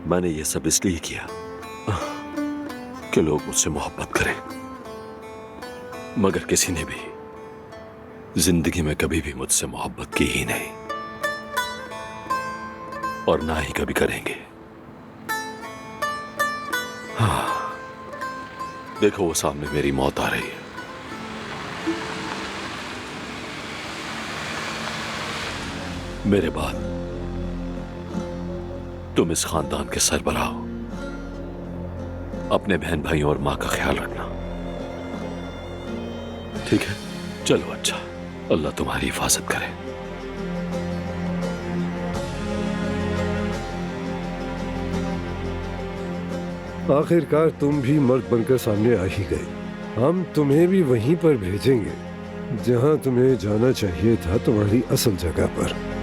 मैंने ये सब इसलिए किया कि लोग मुझसे मोहब्बत करें, मगर किसी ने भी जिंदगी में कभी भी मुझसे मोहब्बत की ही नहीं और ना ही कभी करेंगे। हाँ, देखो वो सामने मेरी मौत आ रही है। मेरे बाद तुम इस खानदान के सरबराह हो। अपने बहन भाइयों और मां का ख्याल रखना, ठीक है? चलो अच्छा, अल्लाह तुम्हारी हिफाजत करे। आखिरकार तुम भी मर्द बनकर सामने आ ही गए। हम तुम्हें भी वहीं पर भेजेंगे जहां तुम्हें जाना चाहिए था, तुम्हारी असल जगह पर।